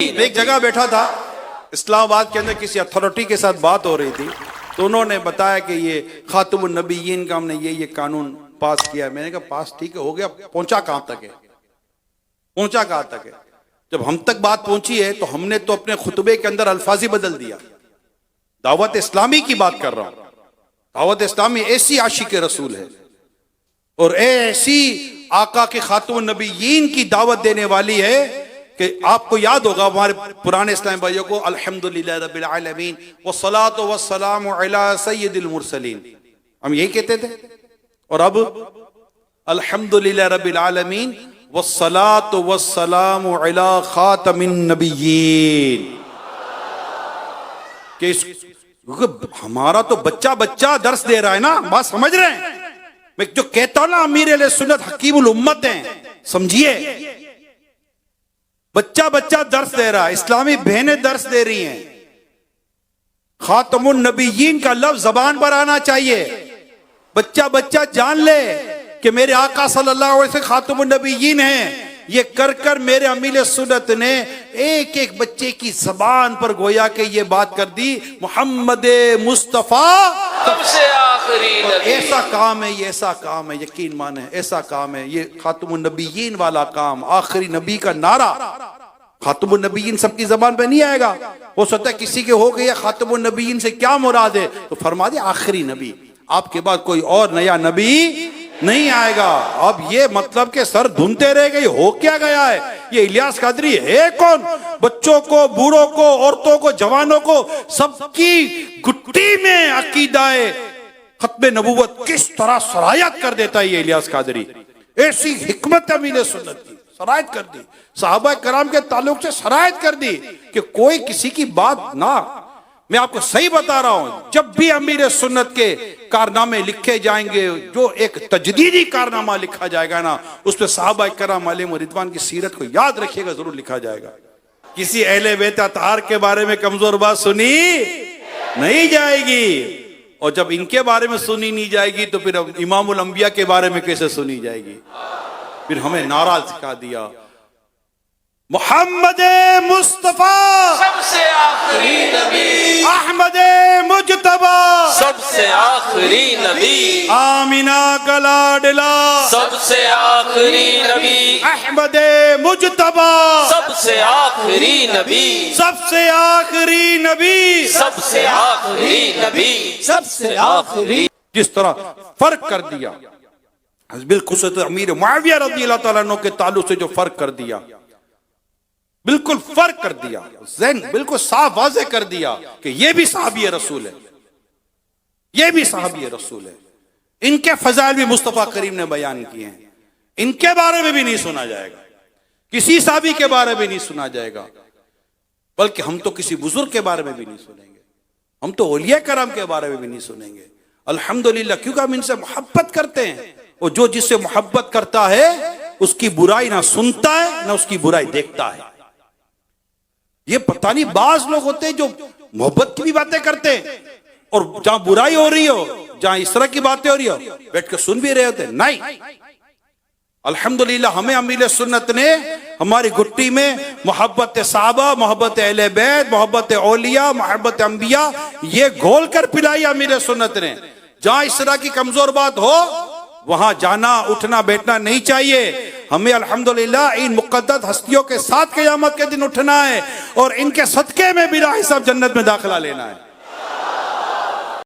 एक जगह बैठा था इस्लामाबाद के अंदर, किसी अथॉरिटी के साथ बात हो रही थी, तो उन्होंने बताया कि ये खातमुन नबीयीन का हमने ये कानून पास किया है। मैंने कहा पास ठीक है, हो गया, पहुंचा कहां तक है, पहुंचा कहां तक है? जब हम तक बात पहुंची है तो हमने तो अपने खुतबे के अंदर अल्फाज ही बदल दिया। दावत इस्लामी की बात कर रहा हूं। दावत इस्लामी ऐसी आशिक रसूल है और ऐसी आका के खातमुन नबीयीन की दावत देने वाली है कि आपको याद होगा हमारे पुराने इस्लामी भाइयों को, अल्हम्दुलिल्लाह रब्बिल आलमीन वस्सलातु वस्सलामु अला सय्यिदिल मुरसलीन, हम यही कहते थे। और अब अल्हम्दुलिल्लाह रब्बिल आलमीन वस्सलातु वस्सलामु अला खातमिन नबिय्यीन। हमारा तो बच्चा बच्चा दर्स दे रहा है ना, बात समझ रहे हैं? मैं जो कहता हूं ना, अमीर अहले सुन्नत हकीमुल उम्मत हैं, समझिए। बच्चा बच्चा दर्स दे रहा है, इस्लामी बहनें दर्स दे रही हैं। खातमुन नबिय्यीन का लफ्ज जबान पर आना चाहिए। बच्चा बच्चा जान ले कि मेरे आका सल्लल्लाहु अलैहि वसल्लम खातमुन नबिय्यीन हैं। ये कर कर मेरे अमीर सुन्नत ने एक एक बच्चे की जबान पर गोया के ये बात कर दी, मोहम्मद मुस्तफा सबसे आखिरी नबी। ऐसा काम है, ये ऐसा काम है, यकीन माने ऐसा काम है, ये खातमुन नबिय्यीन वाला काम, आखिरी नबी का नारा। खातमुन नबिय्यीन सबकी जबान पे नहीं आएगा। हो सकता है किसी के हो गया खातमुन नबिय्यीन से क्या मुराद है, तो फरमा दे आखिरी नबी, आपके बाद कोई और नया नबी नहीं आएगा। अब ये मतलब के सर धुनते रह गए, हो क्या गया है? ये इलियास कादरी है कौन? बच्चों को, बूढ़ों को, औरतों को, जवानों को, सबकी गुट्टी में अकीदाए खत्मे नबूवत किस तरह सरायत कर देता है ये इलियास कादरी। ऐसी हिकमत अमीर सुन्नत की सरायत कर दी, सहाबा कराम के ताल्लुक से सरायत कर दी कि कोई किसी की बात ना। मैं आपको सही बता रहा हूं, जब भी अमीर सुन्नत के कारनामे लिखे जाएंगे, जो एक तजदीदी कारनामा लिखा जाएगा ना, उस पर सहाबा कराम अलैहिम रिदवान की सीरत को याद रखिएगा, जरूर लिखा जाएगा। किसी अहले बैत अतहार के बारे में कमजोर बात सुनी नहीं जाएगी, और जब इनके बारे में सुनी नहीं जाएगी तो फिर इमामुल अंबिया के बारे में कैसे सुनी जाएगी? फिर हमें नारा सिखा दिया, मोहम्मद मुस्तफा सबसे आखिरी नबी, अहमद मुजतबा सबसे आखिरी नबी, आमिना का लाडला सबसे आखिरी नबी, अहमद मुजतबा सबसे आखिरी नबी, सबसे आखिरी नबी, सबसे आखिरी नबी, सबसे आखिरी। जिस तरह फर्क कर दिया बिल्कुल अमीर मुआविया रज़ियल्लाहु ताला अन्हु के ताल्लुक से, जो फर्क कर दिया, बिल्कुल फर्क कर दिया, ज़हन बिल्कुल साफ वाज़ेह कर दिया कि ये भी सहाबी रसूल है, ये भी सहाबी रसूल है। इनके फजाइल भी मुस्तफा करीम ने बयान किए हैं, इनके बारे में भी नहीं सुना जाएगा, किसी सहाबी के बारे में नहीं सुना जाएगा, बल्कि हम तो किसी बुजुर्ग के बारे में भी नहीं सुनेंगे, हम तो औलिया कराम के बारे में भी नहीं सुनेंगे। अल्हम्दुलिल्लाह, क्योंकि हम इनसे मोहब्बत करते हैं, और जो जिससे मोहब्बत करता है उसकी बुराई ना सुनता है ना उसकी बुराई देखता है। ये पता नहीं, बाज लोग होते हैं जो मोहब्बत की भी बातें करते हैं और जहां बुराई हो रही हो, जहां इस तरह की बातें हो रही हो, बैठ के सुन भी रहे होते हैं। नहीं, अल्हम्दुलिल्लाह हमें अमीर सुन्नत ने हमारी गुट्टी में मोहब्बत सहाबा, मोहब्बत अहले बैत, मोहब्बत औलिया, मोहब्बत अंबिया, ये घोल कर पिलाई अमीर सुन्नत ने। जहां इस तरह की कमजोर बात हो वहां जाना, उठना बैठना नहीं चाहिए। हमें अल्हम्दुलिल्लाह इन मुक़द्दस हस्तियों के साथ क़यामत के दिन उठना है और इनके सदक़े में बिला हिसाब जन्नत में दाखिला लेना है।